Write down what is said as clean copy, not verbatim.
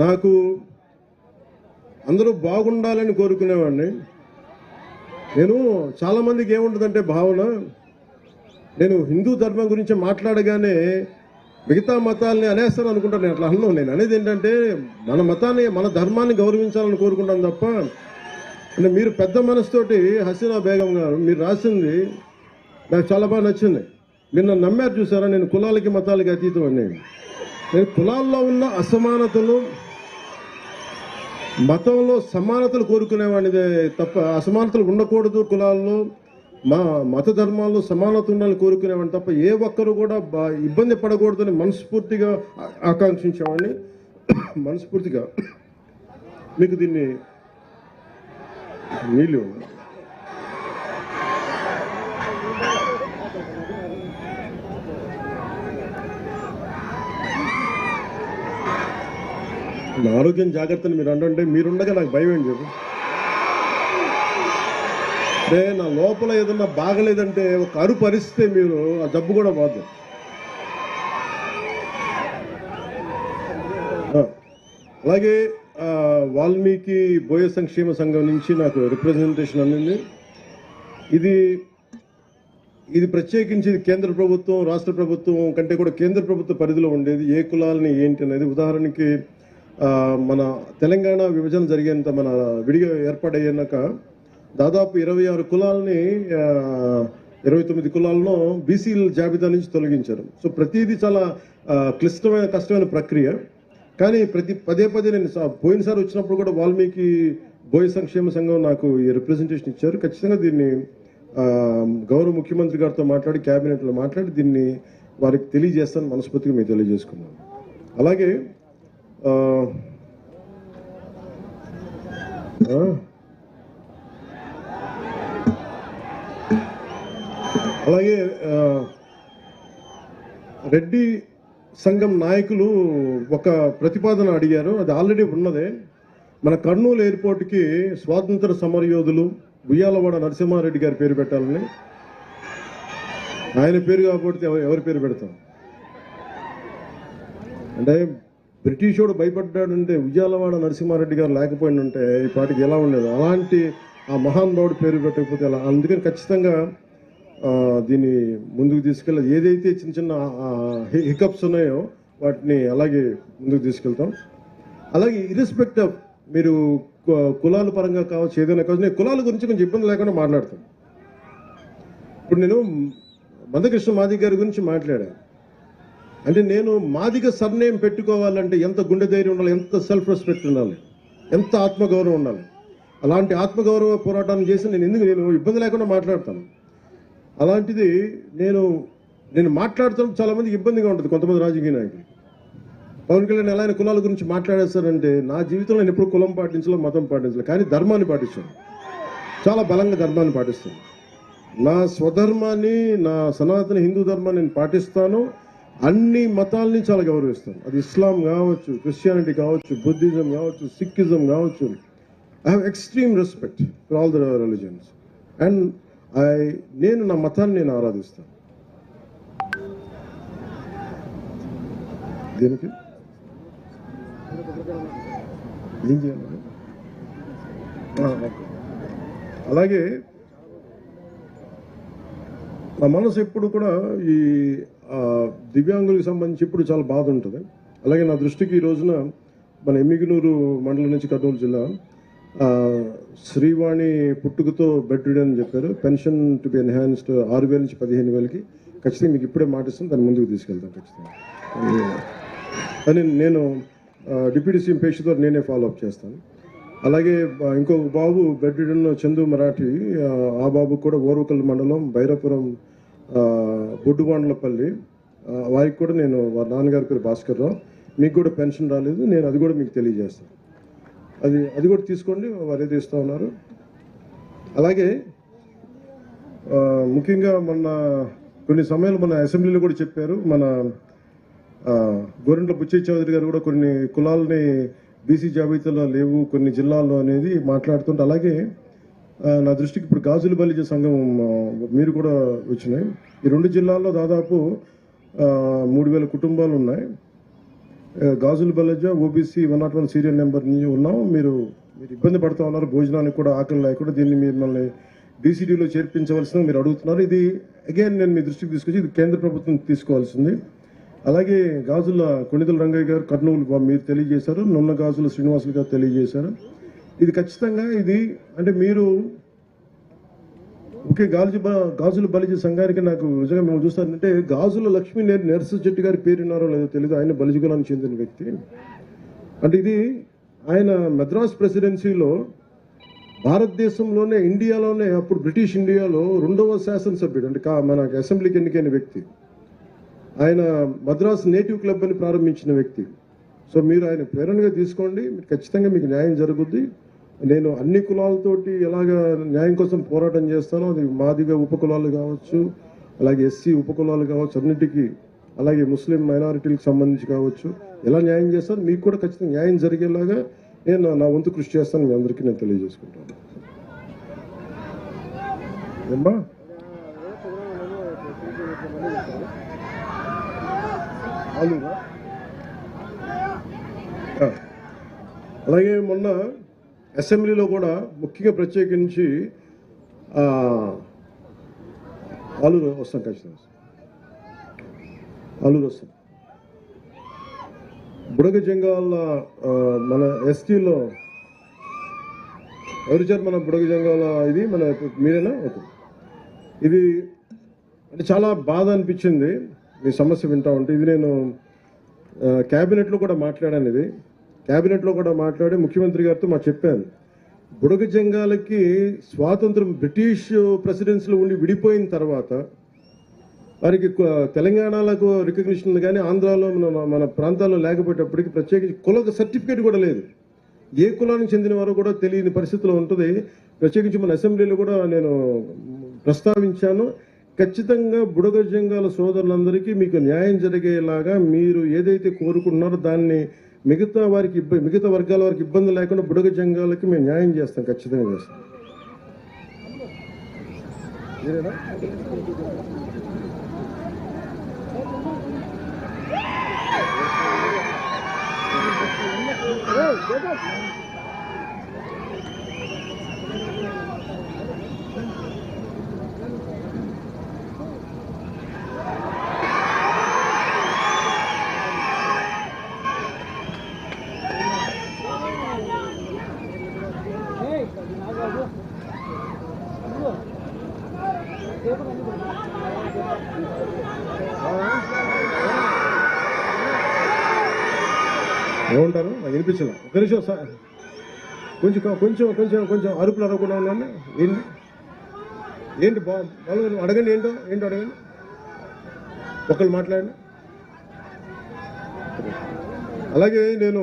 నాకు అందరూ బాగుండాలని కోరుకునేవాడిని. నేను చాలామందికి ఏముంటుందంటే భావన, నేను హిందూ ధర్మం గురించి మాట్లాడగానే మిగతా మతాలని అనేస్తాను అనుకుంటాను. నేను అట్లా అన్నాను. నేను అనేది ఏంటంటే మన మతాన్ని, మన ధర్మాన్ని గౌరవించాలని కోరుకుంటాను తప్ప, అంటే మీరు పెద్ద మనసుతోటి హసీనా బేగం గారు మీరు రాసింది నాకు చాలా బాగా నచ్చింది. మీరు నన్ను నమ్మారు చూసారా, నేను కులాలకి మతాలకి అతీతం అని. నేను కులాల్లో ఉన్న అసమానతలు, మతంలో సమానతలు కోరుకునేవాడిదే తప్ప అసమానతలు ఉండకూడదు, కులాల్లో మా మత ధర్మాల్లో సమానత ఉండాలని కోరుకునేవాడిని తప్ప ఏ ఒక్కరు కూడా ఇబ్బంది పడకూడదని మనస్ఫూర్తిగా ఆకాంక్షించేవాడిని. మనస్ఫూర్తిగా మీకు దీన్ని నీళ్ళు నా ఆరోగ్యం జాగ్రత్తని మీరు అంటే మీరుండగా నాకు భయం ఏం చెప్పు. అంటే నా లోపల ఏదన్నా బాగలేదంటే ఒక అరుపు అరిస్తే మీరు ఆ జబ్బు కూడా పోదు. అలాగే వాల్మీకి బోయ సంక్షేమ సంఘం నుంచి నాకు రిప్రజెంటేషన్ అందింది. ఇది ప్రత్యేకించి కేంద్ర ప్రభుత్వం, రాష్ట్ర ప్రభుత్వం కంటే కూడా కేంద్ర ప్రభుత్వ పరిధిలో ఉండేది. ఏ కులాలని ఏంటి అనేది, ఉదాహరణకి మన తెలంగాణ విభజన జరిగేంత, మన విడిగా ఏర్పాటయ్యాక దాదాపు 26 కులాలని 29 కులాలను బీసీల జాబితా నుంచి తొలగించారు. సో ప్రతిదీ చాలా కష్టమైన ప్రక్రియ. కానీ పదే నేను పోయినసారి వచ్చినప్పుడు కూడా వాల్మీకి బోయ సంక్షేమ సంఘం నాకు ఈ రిప్రజెంటేషన్ ఇచ్చారు. ఖచ్చితంగా దీన్ని గౌరవ ముఖ్యమంత్రి గారితో మాట్లాడి, క్యాబినెట్లో మాట్లాడి దీన్ని వారికి తెలియజేస్తాను, మనస్ఫూర్తిగా మీకు తెలియజేసుకున్నాను. అలాగే రెడ్డి సంఘం నాయకులు ఒక ప్రతిపాదన అడిగారు. అది ఆల్రెడీ ఉన్నదే. మన కర్నూలు ఎయిర్పోర్ట్కి స్వాతంత్ర సమరయోధులు ఉయ్యాలవాడ నరసింహారెడ్డి గారి పేరు పెట్టాలని. ఆయన పేరు కాకపోతే ఎవరి పేరు పెడతాం? అంటే బ్రిటిష్ వాడు భయపడ్డాడంటే ఉయ్యాలవాడ నరసింహారెడ్డి గారు లేకపోయిందంటే ఈ పాటికి ఎలా ఉండేది. అలాంటి ఆ మహానుభావుడు పేరు పెట్టకపోతే అలా. అందుకని ఖచ్చితంగా దీన్ని ముందుకు తీసుకెళ్ళి, ఏదైతే చిన్న చిన్న హికప్స్ ఉన్నాయో వాటిని అలాగే ముందుకు తీసుకెళ్తాం. అలాగే ఇర్రెస్పెక్ట్ ఆఫ్ మీరు కులాల పరంగా కావచ్చు, ఏదైనా కావచ్చు, నేను కులాల గురించి కొంచెం ఇబ్బంది లేకుండా మాట్లాడతాను. ఇప్పుడు నేను మందకృష్ణ మాదిగ గారి గురించి మాట్లాడాను. అంటే నేను మాదిగ సర్నేమ్ పెట్టుకోవాలంటే ఎంత గుండె ధైర్యం ఉండాలి, ఎంత సెల్ఫ్ రెస్పెక్ట్ ఉండాలి, ఎంత ఆత్మగౌరవం ఉండాలి. అలాంటి ఆత్మగౌరవ పోరాటాన్ని చేసి నేను ఇబ్బంది లేకుండా మాట్లాడతాను. అలాంటిది నేను మాట్లాడుతున్నప్పుడు చాలా మందికి ఇబ్బందిగా ఉంటుంది. కొంతమంది రాజకీయ నాయకులు పవన్ కళ్యాణ్ ఎలా కులాల గురించి మాట్లాడేస్తారంటే, నా జీవితంలో నేను ఎప్పుడు కులం పాటించలే, మతం పాటించలే, కానీ ధర్మాన్ని పాటిస్తాను. చాలా బలంగా ధర్మాన్ని పాటిస్తాను. నా స్వధర్మాన్ని, నా సనాతన హిందూ ధర్మాన్ని నేను పాటిస్తాను. అన్ని మతాలని చాలా గౌరవిస్తాను. అది ఇస్లాం కావచ్చు, క్రిస్టియానిటీ కావచ్చు, బుద్ధిజం కావచ్చు, సిక్కిజం కావచ్చు. I have extreme respect for all the religions. And నేను నా మతాన్ని నేను ఆరాధిస్తాను. దీనికి ఏం చేయాలి? అలాగే నా మనసు ఎప్పుడు కూడా ఈ దివ్యాంగులకు సంబంధించి ఇప్పుడు చాలా బాధ ఉంటుంది. అలాగే నా దృష్టికి ఈ రోజున మన ఎమ్మిగనూరు మండలం నుంచి కర్నూలు జిల్లా శ్రీవాణి పుట్టుకతో బెడ్ రిడెన్ అని చెప్పారు. పెన్షన్ టు బి ఎన్హాన్స్డ్ 6,000 నుంచి 15,000కి. ఖచ్చితంగా మీకు ఇప్పుడే మాటిస్తాను, దాన్ని ముందుకు తీసుకెళ్తాను ఖచ్చితంగా. అని నేను డిప్యూటీ సీఎం పేషతో నేనే ఫాలో అప్ చేస్తాను. అలాగే ఇంకొక బాబు బెడ్ రిడెన్ చందు మరాఠీ, ఆ బాబు కూడా ఓర్వకల్ మండలం బైరాపురం బొడ్డుబాండ్లపల్లి, వారికి కూడా నేను, వారి నాన్నగారి పేరు భాస్కర్ రావు. మీకు కూడా పెన్షన్ రాలేదు, నేను అది కూడా మీకు తెలియజేస్తాను. అది కూడా తీసుకోండి, వారు ఏది ఇస్తూ ఉన్నారు. అలాగే ముఖ్యంగా కొన్ని సమయాలు మన అసెంబ్లీలో కూడా చెప్పారు, మన గోరింట్ల బుచ్చయ్య చౌదరి గారు కూడా కొన్ని కులాలని బీసీ జాబితాలో లేవు కొన్ని జిల్లాల్లో అనేది మాట్లాడుతుంటే. అలాగే నా దృష్టికి ఇప్పుడు గాజుల బలిజ సంఘం మీరు కూడా వచ్చినాయి. ఈ 2 జిల్లాల్లో దాదాపు 3,000 కుటుంబాలు ఉన్నాయి. గాజుల బలజ ఓబీసీ 101 సీరియల్ నెంబర్ నుంచి ఉన్నాం. మీరు ఇబ్బంది పడుతూ ఉన్నారు, భోజనానికి కూడా ఆకలి లేకుండా. దీన్ని మిమ్మల్ని డీసీడీలో చేర్పించవలసిన మీరు అడుగుతున్నారు. ఇది అగైన్ నేను మీ దృష్టికి తీసుకొచ్చి ఇది కేంద్ర ప్రభుత్వం తీసుకోవాల్సింది. అలాగే గాజుల కొణిదెల రంగయ్య గారు కర్నూలు మీరు తెలియజేశారు, నున్న గాజుల శ్రీనివాసులు గారు తెలియజేశారు. ఇది ఖచ్చితంగా ఇది అంటే మీరు ఒకే గాజుల బలిజ సంఘానికి నాకు నిజంగా మేము చూస్తానంటే గాజుల లక్ష్మీ నరసింహ చెట్టి గారి పేరున్నారో లేదో తెలియదు. ఆయన బలిజ కులానికి చెందిన వ్యక్తి. అంటే ఇది ఆయన మద్రాస్ ప్రెసిడెన్సీలో భారతదేశంలోనే ఇండియాలోనే అప్పుడు బ్రిటిష్ ఇండియాలో 2వ శాసనసభ్యుడు అంటే మన అసెంబ్లీకి ఎన్నికైన వ్యక్తి. ఆయన మద్రాస్ నేటివ్ క్లబ్ అని ప్రారంభించిన వ్యక్తి. సో మీరు ఆయన ప్రేరణగా తీసుకోండి, మీరు ఖచ్చితంగా మీకు న్యాయం జరుగుద్ది. నేను అన్ని కులాలతోటి ఎలాగ న్యాయం కోసం పోరాటం చేస్తానో అది మాదిగ ఉపకులాలు కావచ్చు, అలాగే ఎస్సీ ఉపకులాలు కావచ్చు, అన్నిటికీ అలాగే ముస్లిం మైనారిటీలకు సంబంధించి కావచ్చు, ఎలా న్యాయం చేస్తాను మీకు కూడా ఖచ్చితంగా న్యాయం జరిగేలాగా నేను నా వంతు కృషి చేస్తాను. మీ అందరికీ నేను తెలియజేసుకుంటాను. ఏమ్మా అలాగే మొన్న అసెంబ్లీలో కూడా ముఖ్యంగా ప్రత్యేకించి ఆలూరు వస్తాం, ఖచ్చితంగా ఆలూరు వస్తాం. బుడగ జంగాల మన ఎస్టీలో ఎవరిచారు మన బుడగ జంగాల ఇది మన మీరేనా? ఓకే. ఇది అంటే చాలా బాధ అనిపించింది మీ సమస్య వింటా ఉంటే. ఇది నేను క్యాబినెట్లో కూడా మాట్లాడాను. ఇది క్యాబినెట్లో కూడా మాట్లాడి ముఖ్యమంత్రి గారితో చెప్పాను. బుడగ జంగాలకి స్వాతంత్రం బ్రిటిష్ ప్రెసిడెన్సీలో ఉండి విడిపోయిన తర్వాత వారికి తెలంగాణలకు రికగ్నిషన్ కానీ ఆంధ్రాలో మన ప్రాంతాల్లో లేకపోయేటప్పటికి ప్రత్యేకించి కుల సర్టిఫికేట్ కూడా లేదు. ఏ కులానికి చెందిన వారో కూడా తెలియని పరిస్థితిలో ఉంటుంది. ప్రత్యేకించి మన అసెంబ్లీలో కూడా నేను ప్రస్తావించాను. ఖచ్చితంగా బుడగ జంగాల సోదరులందరికీ మీకు న్యాయం జరిగేలాగా మీరు ఏదైతే కోరుకుంటున్నారో దాన్ని మిగతా వర్గాల వారికి ఇబ్బంది లేకుండా బుడగ జంగాలకి మేము న్యాయం చేస్తాం, ఖచ్చితంగా చేస్తాం. ఏమంటారు నాకు వినిపించలే. ఒక నిమిషం సార్, కొంచెం అరుపులు అరవకుండా ఉన్నాను. ఏంటి అడగండి, ఏంటో అడగండి, ఒకళ్ళు మాట్లాడండి. అలాగే నేను